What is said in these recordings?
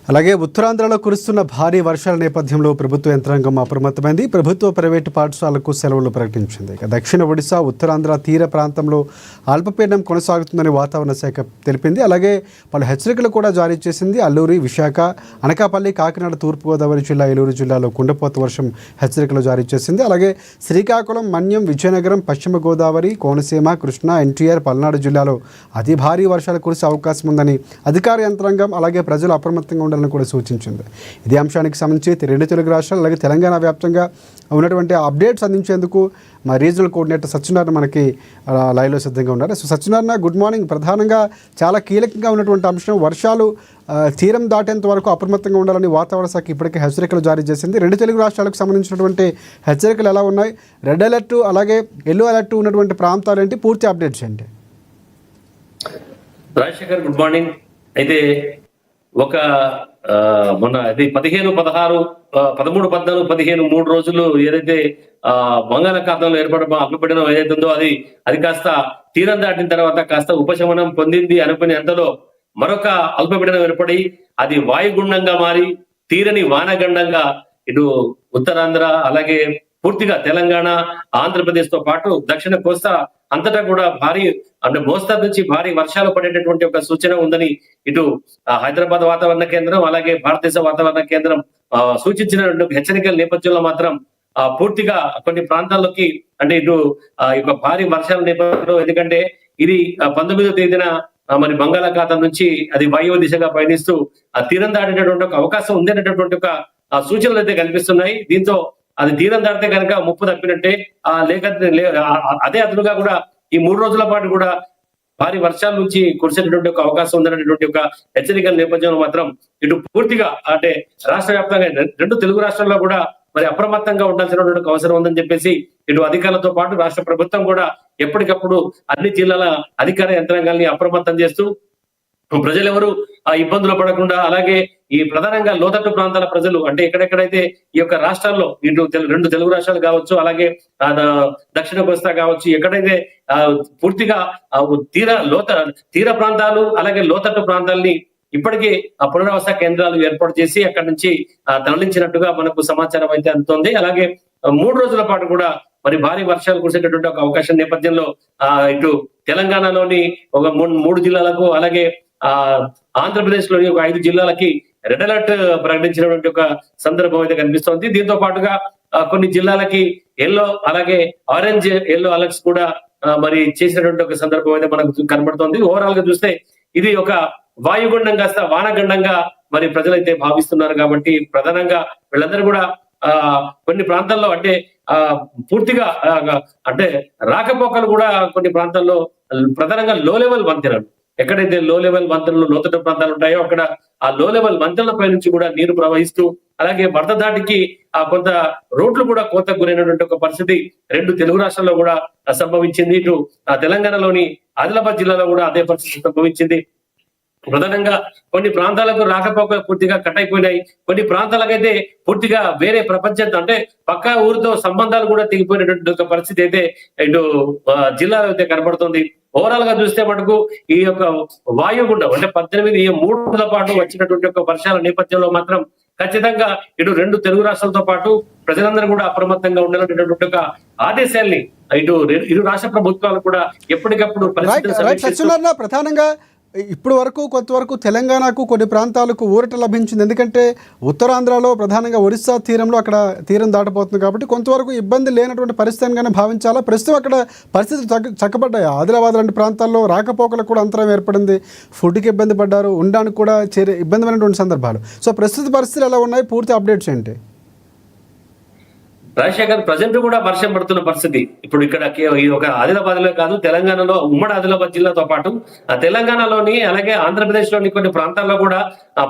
అలాగే ఉత్తరాంధ్రలో కురుస్తున్న భారీ వర్షాల నేపథ్యంలో ప్రభుత్వ యంత్రాంగం అప్రమత్తమైంది. ప్రభుత్వ ప్రైవేటు పాఠశాలలకు సెలవులు ప్రకటించింది. దక్షిణ ఒడిశా ఉత్తరాంధ్ర తీర ప్రాంతంలో అల్పపీడనం కొనసాగుతుందని వాతావరణ శాఖ తెలిపింది. అలాగే పలు హెచ్చరికలు కూడా జారీ చేసింది. అల్లూరి, విశాఖ, అనకాపల్లి, కాకినాడ, తూర్పుగోదావరి జిల్లా, ఏలూరు జిల్లాలో కుండపోత వర్షం హెచ్చరికలు జారీ చేసింది. అలాగే శ్రీకాకుళం, మన్యం, విజయనగరం, పశ్చిమ గోదావరి, కోనసీమ, కృష్ణా, ఎన్టీఆర్, పల్నాడు జిల్లాలో అతి భారీ వర్షాలు కురిసే అవకాశం ఉందని అధికార యంత్రాంగం అలాగే ప్రజలు అప్రమత్తంగా ఉండాలని కూడా సూచించింది. ఇదే అంశానికి సంబంధించి రెండు తెలుగు రాష్ట్రాలు అలాగే తెలంగాణ వ్యాప్తంగా ఉన్నటువంటి అప్డేట్స్ అందించేందుకు మా రీజనల్ కోఆర్డినేటర్ సత్యనారాయణ మనకి లైవ్లో సిద్ధంగా ఉన్నారు. So Satyanarayana, good morning. ప్రధానంగా చాలా కీలకంగా ఉన్నటువంటి అంశం వర్షాలు తీరం దాటేంత వరకు అప్రమత్తంగా ఉండాలని వాతావరణ శాఖ ఇప్పటికే హెచ్చరికలు జారీ చేసింది. రెండు తెలుగు రాష్ట్రాలకు సంబంధించినటువంటి హెచ్చరికలు ఎలా ఉన్నాయి, రెడ్ అలర్ట్ అలాగే ఎల్లో అలర్ట్ ఉన్నటువంటి ప్రాంతాలు ఏంటి, పూర్తి అప్డేట్స్ ఏంటి? Rajasekhar, good morning. అయితే ఒక మొన్న అది 15, 16, 13, 14, 15 3 రోజులు ఏదైతే బంగాళాఖాతంలో ఏర్పడిన అల్పపీడనం ఏదైతే ఉందో అది కాస్త తీరం దాటిన తర్వాత కాస్త ఉపశమనం పొందింది అనుకునే అంతలో మరొక అల్పపీడనం ఏర్పడి అది వాయుగుండంగా మారి తీరని వానగండంగా ఇటు ఉత్తరాంధ్ర అలాగే పూర్తిగా తెలంగాణ, ఆంధ్రప్రదేశ్ తో పాటు దక్షిణ కోస్తా అంతటా కూడా భారీ అంటే మోస్తరు నుంచి భారీ వర్షాలు పడేటటువంటి ఒక సూచన ఉందని ఇటు హైదరాబాద్ వాతావరణ కేంద్రం అలాగే భారతదేశ వాతావరణ కేంద్రం సూచించిన హెచ్చరికల నేపథ్యంలో మాత్రం పూర్తిగా కొన్ని ప్రాంతాల్లోకి అంటే ఇటు ఈ భారీ వర్షాల నేపథ్యంలో, ఎందుకంటే ఇది 19వ తేదీన మరి బంగాళాఖాతం నుంచి అది వాయువ్య దిశగా పయనిస్తూ తీరం దాటేటటువంటి ఒక అవకాశం ఉంది అనేటటువంటి ఒక సూచనలు అయితే కనిపిస్తున్నాయి. దీంతో అది తీరం దాటితే కనుక ముప్పు తప్పినట్టే. అదే అదునుగా కూడా ఈ 3 రోజుల పాటు కూడా భారీ వర్షాల నుంచి కురిసేటటువంటి ఒక అవకాశం ఉందనేటువంటి ఒక హెచ్చరికల నేపథ్యంలో మాత్రం ఇటు పూర్తిగా అంటే రాష్ట్ర వ్యాప్తంగా రెండు తెలుగు రాష్ట్రాల్లో కూడా మరి అప్రమత్తంగా ఉండాల్సినటువంటి అవసరం ఉందని చెప్పేసి ఇటు అధికారులతో పాటు రాష్ట్ర ప్రభుత్వం కూడా ఎప్పటికప్పుడు అన్ని జిల్లాల అధికార యంత్రాంగాల్ని అప్రమత్తం చేస్తూ ప్రజలెవరూ ఇబ్బందులు పడకుండా అలాగే ఈ ప్రధానంగా లోతట్టు ప్రాంతాల ప్రజలు అంటే ఎక్కడెక్కడైతే ఈ యొక్క రాష్ట్రాల్లో ఇటు రెండు తెలుగు రాష్ట్రాలు కావచ్చు అలాగే దక్షిణ కోస్తా కావచ్చు, ఎక్కడైతే పూర్తిగా తీర ప్రాంతాలు అలాగే లోతట్టు ప్రాంతాలని ఇప్పటికీ పునరావాస కేంద్రాలు ఏర్పాటు చేసి అక్కడి నుంచి తరలించినట్టుగా మనకు సమాచారం అయితే అందుతోంది. అలాగే 3 రోజుల పాటు కూడా మరి భారీ వర్షాలు కురిసేటటువంటి ఒక అవకాశం నేపథ్యంలో ఇటు తెలంగాణలోని ఒక 3 జిల్లాలకు అలాగే ఆంధ్రప్రదేశ్ లోని ఒక 5 జిల్లాలకి రెడ్ అలర్ట్ ప్రకటించినటువంటి ఒక సందర్భం అయితే కనిపిస్తోంది. దీంతో పాటుగా కొన్ని జిల్లాలకి ఎల్లో అలాగే ఆరెంజ్ ఎల్లో అలర్ట్స్ కూడా మరి చేసినటువంటి ఒక సందర్భం అయితే మనకు కనబడుతోంది. ఓవరాల్ గా చూస్తే ఇది ఒక వాయుగుండం కాస్త వానగండంగా మరి ప్రజలైతే భావిస్తున్నారు. కాబట్టి ప్రధానంగా వీళ్ళందరూ కూడా కొన్ని ప్రాంతాల్లో అంటే పూర్తిగా అంటే రాకపోకలు కూడా కొన్ని ప్రాంతాల్లో ప్రధానంగా లో లెవెల్ వంతెనలు, ఎక్కడైతే లో లెవెల్ వంతెనలు లోతట్టు ప్రాంతాలు ఉంటాయో అక్కడ ఆ లో లెవెల్ వంతెనలపై నుంచి కూడా నీరు ప్రవహిస్తూ అలాగే వరద దాటికి కొంత రోడ్లు కూడా కోతకు గురైనటువంటి ఒక పరిస్థితి రెండు తెలుగు రాష్ట్రాల్లో కూడా సంభవించింది. ఇటు తెలంగాణలోని ఆదిలాబాద్ జిల్లాలో కూడా అదే పరిస్థితి సంభవించింది. ప్రధానంగా కొన్ని ప్రాంతాలకు రాకపోక పూర్తిగా కట్ అయిపోయినాయి. కొన్ని ప్రాంతాలకైతే పూర్తిగా వేరే ప్రపంచంతో అంటే పక్కా ఊరితో సంబంధాలు కూడా తెగిపోయినటువంటి ఒక పరిస్థితి అయితే ఇటు జిల్లాలో అయితే కనబడుతుంది. ఓవరాల్ గా చూస్తే మటుకు ఈ యొక్క వాయుగుండం అంటే 18 3 రోజుల పాటు వచ్చినటువంటి ఒక వర్షాల నేపథ్యంలో మాత్రం ఖచ్చితంగా ఇటు రెండు తెలుగు రాష్ట్రాలతో పాటు ప్రజలందరూ కూడా అప్రమత్తంగా ఉండాలనేటటువంటి ఒక ఆదేశాల్ని ఇరు రాష్ట్ర ప్రభుత్వాలు కూడా ఎప్పటికప్పుడు పరిస్థితులు ప్రధానంగా ఇప్పుడు వరకు కొంతవరకు తెలంగాణకు కొన్ని ప్రాంతాలకు ఊరట లభించింది. ఎందుకంటే ఉత్తరాంధ్రలో ప్రధానంగా ఒరిస్సా తీరంలో అక్కడ తీరం దాటపోతుంది కాబట్టి కొంతవరకు ఇబ్బంది లేనటువంటి పరిస్థితిగానే భావించాలా. ప్రస్తుతం అక్కడ పరిస్థితులు చక్కబడ్డాయి. ఆదిలాబాద్ లాంటి ప్రాంతాల్లో రాకపోకలకు కూడా అంతరం ఏర్పడింది. ఫుడ్కి ఇబ్బంది పడ్డారు, ఉండడానికి కూడా ఇబ్బందిమైనటువంటి సందర్భాలు. సో ప్రస్తుత పరిస్థితులు ఎలా ఉన్నాయి, పూర్తి అప్డేట్స్ ఏంటి? రాజశేఖర్, ప్రజెంట్ కూడా వర్షం పడుతున్న పరిస్థితి ఇప్పుడు ఇక్కడ ఒక ఆదిలాబాద్ లో కాదు, తెలంగాణలో ఉమ్మడి ఆదిలాబాద్ జిల్లాతో పాటు తెలంగాణలోని అలాగే ఆంధ్రప్రదేశ్ లోని కొన్ని ప్రాంతాల్లో కూడా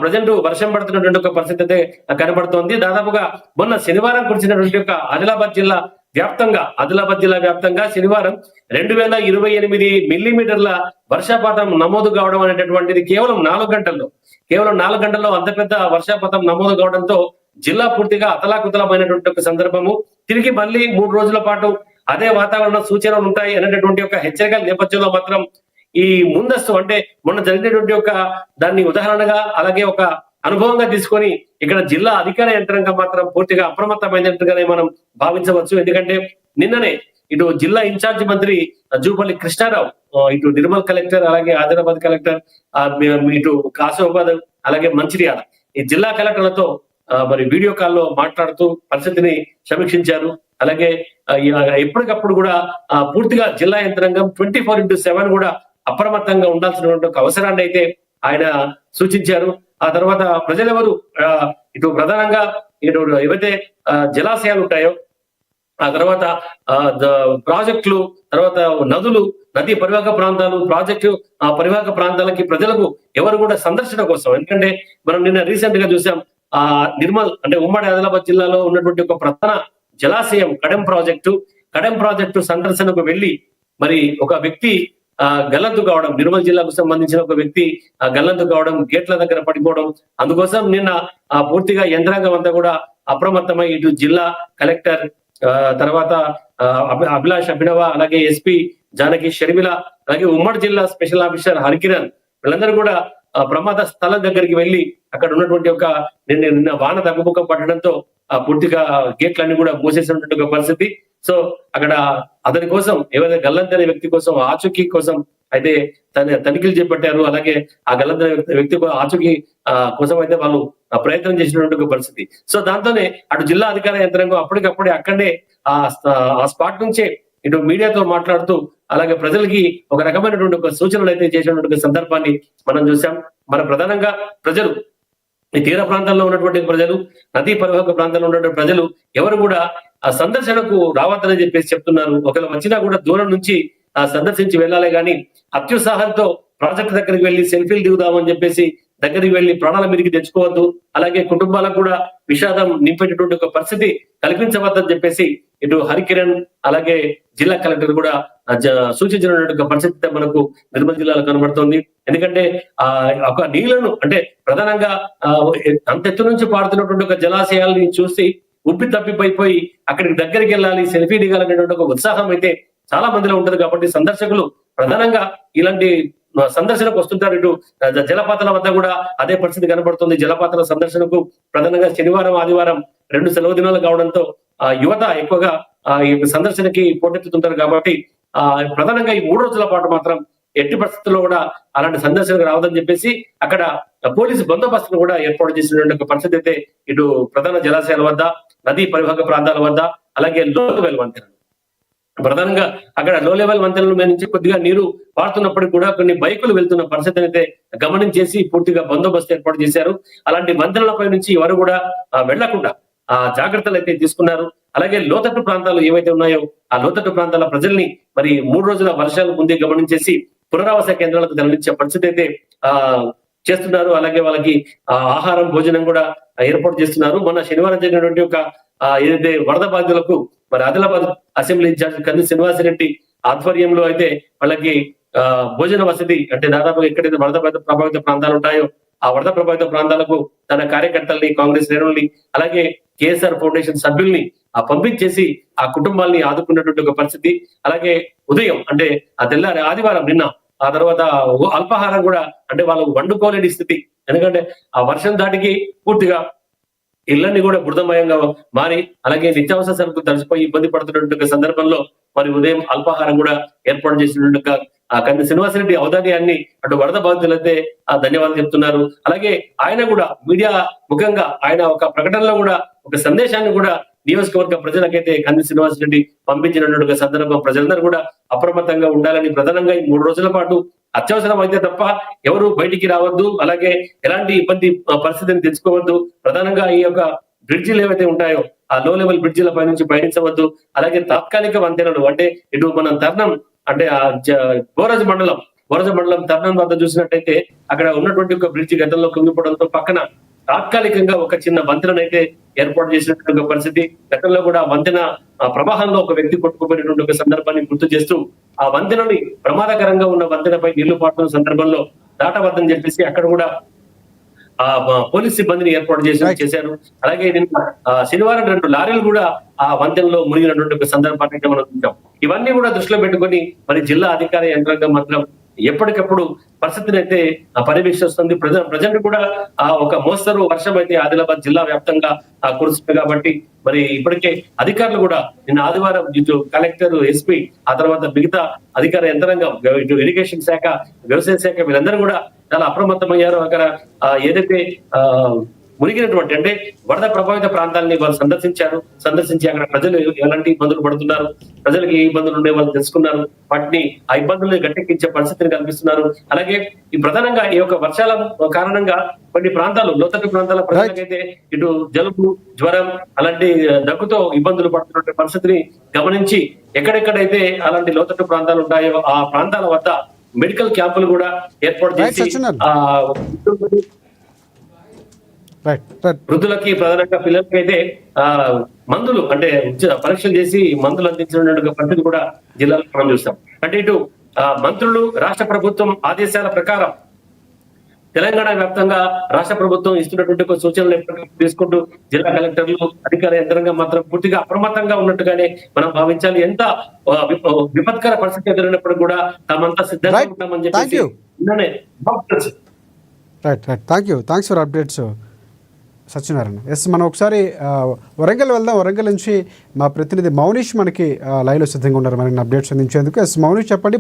ప్రజెంట్ వర్షం పడుతున్నటువంటి ఒక పరిస్థితి అయితే కనబడుతోంది. దాదాపుగా మొన్న శనివారం కురిసినటువంటి ఒక ఆదిలాబాద్ జిల్లా వ్యాప్తంగా శనివారం 2028 మిల్లీమీటర్ల వర్షపాతం నమోదు కావడం అనేటటువంటిది కేవలం 4 గంటల్లో అంత పెద్ద వర్షపాతం నమోదు కావడంతో జిల్లా పూర్తిగా అతలాకుతలమైనటువంటి ఒక సందర్భము. తిరిగి మళ్ళీ 3 రోజుల పాటు అదే వాతావరణ సూచనలు ఉంటాయి అనేటటువంటి ఒక హెచ్చరికల నేపథ్యంలో మాత్రం ఈ ముందస్తు అంటే మొన్న జరిగినటువంటి ఒక దాన్ని ఉదాహరణగా అలాగే ఒక అనుభవంగా తీసుకొని ఇక్కడ జిల్లా అధికార యంత్రాంగం మాత్రం పూర్తిగా అప్రమత్తమైనట్టుగానే మనం భావించవచ్చు. ఎందుకంటే నిన్ననే ఇటు జిల్లా ఇన్ఛార్జ్ మంత్రి జూపల్లి కృష్ణారావు, ఇటు నిర్మల్ కలెక్టర్, అలాగే ఆదిలాబాద్ కలెక్టర్, ఇటు ఆసిఫాబాద్, అలాగే మంచిర్యాల ఈ జిల్లా కలెక్టర్లతో మరి వీడియో కాల్లో మాట్లాడుతూ పరిస్థితిని సమీక్షించారు. అలాగే ఎప్పటికప్పుడు కూడా పూర్తిగా జిల్లా యంత్రాంగం 24/7 కూడా అప్రమత్తంగా ఉండాల్సినటువంటి ఒక అవసరాన్ని అయితే ఆయన సూచించారు. ఆ తర్వాత ప్రజలెవరు ఇటు ప్రధానంగా ఇటు ఏవైతే జలాశయాలు ఉంటాయో, ఆ తర్వాత ప్రాజెక్టులు, తర్వాత నదులు, నదీ పరివాహక ప్రాంతాలు, ప్రాజెక్టు పరివాహక ప్రాంతాలకి ప్రజలకు ఎవరు కూడా సందర్శన కోసం, ఎందుకంటే మనం నిన్న రీసెంట్ గా చూసాం నిర్మల్ అంటే ఉమ్మడి ఆదిలాబాద్ జిల్లాలో ఉన్నటువంటి ఒక ప్రధాన జలాశయం కడెం ప్రాజెక్టు సందర్శనకు వెళ్లి మరి ఒక వ్యక్తి గల్లంతు కావడం, నిర్మల్ జిల్లాకు సంబంధించిన ఒక వ్యక్తి గల్లంతు కావడం, గేట్ల దగ్గర పడిపోవడం, అందుకోసం నిన్న పూర్తిగా యంత్రాంగం అంతా కూడా అప్రమత్తమై ఇటు జిల్లా కలెక్టర్, తర్వాత అభిలాష్ అభినవ, అలాగే ఎస్పీ జానకి షర్మిల, అలాగే ఉమ్మడి జిల్లా స్పెషల్ ఆఫీసర్ హరికిరణ్ వీళ్ళందరూ కూడా ప్రమాద స్థలం దగ్గరికి వెళ్లి అక్కడ ఉన్నటువంటి ఒక నిన్న వాన తగ్గుముఖం పడడంతో పూర్తిగా గేట్లన్నీ కూడా మూసేసినటువంటి ఒక పరిస్థితి. సో అక్కడ అతని కోసం ఏవైతే గల్లంతైన వ్యక్తి కోసం ఆచూకీ కోసం అయితే తనిఖీలు చేపట్టారు. అలాగే ఆ గల్లంతైన వ్యక్తి ఆచూకీ కోసం అయితే వాళ్ళు ప్రయత్నం చేసినటువంటి ఒక పరిస్థితి. సో దాంతోనే అటు జిల్లా అధికార యంత్రాంగం అప్పటికప్పుడే అక్కడే ఆ స్పాట్ నుంచే ఇటు మీడియాతో మాట్లాడుతూ అలాగే ప్రజలకి ఒక రకమైనటువంటి ఒక సూచనలు అయితే చేసినటువంటి సందర్భాన్ని మనం చూసాం. మన ప్రధానంగా ప్రజలు ఈ తీర ప్రాంతాల్లో ఉన్నటువంటి ప్రజలు, నదీ పరివాహక ప్రాంతాల్లో ఉన్నటువంటి ప్రజలు ఎవరు కూడా ఆ సందర్శనకు రావద్దని చెప్పేసి చెప్తున్నారు. ఒకవేళ వచ్చినా కూడా దూరం నుంచి సందర్శించి వెళ్ళాలి, కానీ అత్యుత్సాహంతో ప్రాజెక్టు దగ్గరికి వెళ్లి సెల్ఫీలు దిగుదామని చెప్పేసి దగ్గరికి వెళ్లి ప్రాణాల మీదకి తెచ్చుకోవద్దు, అలాగే కుటుంబాలకు కూడా విషాదం నింపేటటువంటి ఒక పరిస్థితి కల్పించవద్దని చెప్పేసి ఇటు హరికిరణ్ అలాగే జిల్లా కలెక్టర్ కూడా సూచించినటువంటి పరిస్థితి మనకు నిర్మల్ జిల్లాలో కనబడుతోంది. ఎందుకంటే ఒక నీళ్లను అంటే ప్రధానంగా అంత ఎత్తు నుంచి పారుతున్నటువంటి ఒక జలాశయాల్ని చూసి ఉబ్బి తప్పిపోయి అక్కడికి దగ్గరికి వెళ్ళాలి, సెల్ఫీ దిగాలనేటువంటి ఒక ఉత్సాహం అయితే చాలా మందిలో ఉంటది. కాబట్టి సందర్శకులు ప్రధానంగా ఇలాంటి సందర్శనకు వస్తుంటారు. ఇటు జలపాతాల వద్ద కూడా అదే పరిస్థితి కనబడుతుంది. జలపాతాల సందర్శనకు ప్రధానంగా శనివారం, ఆదివారం 2 సెలవు దినాలు కావడంతో యువత ఎక్కువగా ఈ సందర్శనకి పోటెత్తుతుంటారు. కాబట్టి ప్రధానంగా ఈ 3 రోజుల పాటు మాత్రం ఎట్టి పరిస్థితుల్లో కూడా అలాంటి సందర్శనకు రావద్దని చెప్పేసి అక్కడ పోలీసు బందోబస్తును కూడా ఏర్పాటు చేసినటువంటి పరిస్థితి అయితే ఇటు ప్రధాన జలాశయాల వద్ద, నదీ పరివాహక ప్రాంతాల వద్ద, అలాగే లో లెవెల్ వంతెనలు, ప్రధానంగా అక్కడ లో లెవెల్ వంతెనల మీద నుంచి కొద్దిగా నీరు పారుతున్నప్పటికీ కూడా కొన్ని బైకులు వెళ్తున్న పరిస్థితిని అయితే గమనించేసి పూర్తిగా బందోబస్తు ఏర్పాటు చేశారు. అలాంటి వంతెనలపై నుంచి ఎవరు కూడా వెళ్లకుండా జాగ్రత్తలు అయితే తీసుకున్నారు. అలాగే లోతట్టు ప్రాంతాలు ఏవైతే ఉన్నాయో ఆ లోతట్టు ప్రాంతాల ప్రజల్ని మరి 3 రోజుల వర్షాలు ముందే గమనించేసి పునరావాస కేంద్రాలకు తరలించే పరిస్థితి అయితే చేస్తున్నారు. అలాగే వాళ్ళకి ఆహారం, భోజనం కూడా ఏర్పాటు చేస్తున్నారు. మొన్న శనివారం జరిగినటువంటి ఒక ఏదైతే వరద బాధితులకు మరి ఆదిలాబాద్ అసెంబ్లీ ఇన్ఛార్జ్ కంది శ్రీనివాసరెడ్డి ఆధ్వర్యంలో అయితే వాళ్ళకి భోజన వసతి అంటే దాదాపు ఎక్కడైతే వరద ప్రభావిత ప్రాంతాలు ఉంటాయో ఆ వరద ప్రభావిత ప్రాంతాలకు తన కార్యకర్తల్ని, కాంగ్రెస్ శ్రేణుల్ని, అలాగే కేఎస్ఆర్ ఫౌండేషన్ సభ్యుల్ని పంపించేసి ఆ కుటుంబాల్ని ఆదుకున్నటువంటి ఒక పరిస్థితి. అలాగే ఉదయం అంటే ఆ తెల్లారి ఆదివారం నిన్న ఆ తర్వాత అల్పాహారం కూడా అంటే వాళ్ళు వండుకోలేని స్థితి. ఎందుకంటే ఆ వర్షం దాటికి పూర్తిగా ఇళ్ళన్ని కూడా బురదమయంగా మారి అలాగే నిత్యావసర సరుకులు తడిసిపోయి ఇబ్బంది పడుతున్నటువంటి సందర్భంలో మరి ఉదయం అల్పాహారం కూడా ఏర్పాటు చేసినటువంటి కంది శ్రీనివాసరెడ్డి ఔదార్యాన్ని అటు వరద బాధితులైతే ధన్యవాదాలు చెప్తున్నారు. అలాగే ఆయన కూడా మీడియా ముఖంగా ఆయన ఒక ప్రకటనలో కూడా ఒక సందేశాన్ని కూడా నియోజకవర్గ ప్రజలకైతే కంది శ్రీనివాసరెడ్డి పంపించినటువంటి సందర్భం ప్రజలందరూ కూడా అప్రమత్తంగా ఉండాలని, ప్రధానంగా ఈ 3 రోజుల పాటు అత్యవసరం అయితే తప్ప ఎవరు బయటికి రావద్దు, అలాగే ఎలాంటి ఇబ్బంది పరిస్థితిని తెచ్చుకోవద్దు, ప్రధానంగా ఈ యొక్క బ్రిడ్జిలు ఏవైతే ఉంటాయో ఆ లో లెవెల్ బ్రిడ్జిల పై నుంచి పయనించవద్దు, అలాగే తాత్కాలిక వంతెనలు అంటే ఇటు మనం తర్ణం అంటే బోరజ్ మండలం తర్ణం వద్ద చూసినట్టయితే అక్కడ ఉన్నటువంటి ఒక బ్రిడ్జి గతంలో కుంగిపోవడంతో పక్కన తాత్కాలికంగా ఒక చిన్న వంతెనైతే ఏర్పాటు చేసినటువంటి పరిస్థితి. గతంలో కూడా వంతెన ప్రవాహంలో ఒక వ్యక్తి కొట్టుకుపోయినటువంటి ఒక సందర్భాన్ని గుర్తు చేస్తూ ఆ వంతెనని ప్రమాదకరంగా ఉన్న వంతెనపై నీళ్లు పారుతున్న సందర్భంలో దాటవద్దని చెప్పేసి అక్కడ కూడా పోలీస్ సిబ్బందిని ఏర్పాటు చేశారు. అలాగే నిన్న శనివారం 2 లారీలు కూడా ఆ వంతెనలో మునిగినటువంటి ఒక సందర్భాన్ని మనం చూసాం. ఇవన్నీ కూడా దృష్టిలో పెట్టుకొని మరి జిల్లా అధికార యంత్రాంగం మాత్రం ఎప్పటికప్పుడు పరిస్థితిని అయితే పర్యవేక్షిస్తుంది. ప్రజెంట్ కూడా ఒక మోస్తరు వర్షం అయితే ఆదిలాబాద్ జిల్లా వ్యాప్తంగా కురుస్తుంది కాబట్టి మరి ఇప్పటికే అధికారులు కూడా నిన్న ఆదివారం ఇటు కలెక్టర్, ఎస్పీ, ఆ తర్వాత మిగతా అధికార యంత్రాంగం, ఇటు ఇరిగేషన్ శాఖ, వ్యవసాయ శాఖ వీళ్ళందరూ కూడా చాలా అప్రమత్తమయ్యారు. అక్కడ ఏదైతే మునిగినటువంటి అంటే వరద ప్రభావిత ప్రాంతాలని వాళ్ళు సందర్శించి అక్కడ ప్రజలు ఎలాంటి ఇబ్బందులు పడుతున్నారు, ప్రజలకు ఏ ఇబ్బందులు ఉండే వాళ్ళు తెలుసుకున్నారు, వాటిని ఆ ఇబ్బందుల్ని గట్టెక్కించే పరిస్థితిని కల్పిస్తున్నారు. అలాగే ఈ ప్రధానంగా ఈ యొక్క వర్షాల కారణంగా కొన్ని ప్రాంతాలు, లోతట్టు ప్రాంతాల ప్రజలకైతే ఇటు జలుబు, జ్వరం అలాంటి దగ్గుతో ఇబ్బందులు పడుతున్న పరిస్థితిని గమనించి ఎక్కడెక్కడైతే అలాంటి లోతట్టు ప్రాంతాలు ఉంటాయో ఆ ప్రాంతాల వద్ద మెడికల్ క్యాంపులు కూడా ఏర్పాటు చేసి వృద్ధులకి, ప్రధానంగా పిల్లలకి అయితే మందులు అంటే పరీక్షలు చేసి మందులు అందించిన పరిస్థితి కూడా జిల్లాలో మనం చూస్తాం. అంటే ఇటు మంత్రులు, రాష్ట్ర ప్రభుత్వం ఆదేశాల ప్రకారం తెలంగాణ వ్యాప్తంగా రాష్ట్ర ప్రభుత్వం ఇస్తున్నటువంటి సూచనలు తీసుకుంటూ జిల్లా కలెక్టర్లు, అధికార యంత్రాంగం మాత్రం పూర్తిగా అప్రమత్తంగా ఉన్నట్టుగానే మనం భావించాలి. ఎంత విపత్కర పరిస్థితి ఎదురైనప్పుడు కూడా తామంతా సిద్ధంగా ఉంటామని చెప్పి thanks for updates Satyanarayana. Yes, మనం ఒకసారి వరంగల్ వెళ్దాం. వరంగల్ నుంచి మా ప్రతినిధి మౌనిష్ మనకి లైవ్లో సిద్ధంగా ఉన్నారు మనకి అప్డేట్స్ అందించేందుకు. ఎస్ మౌనిష్, చెప్పండి.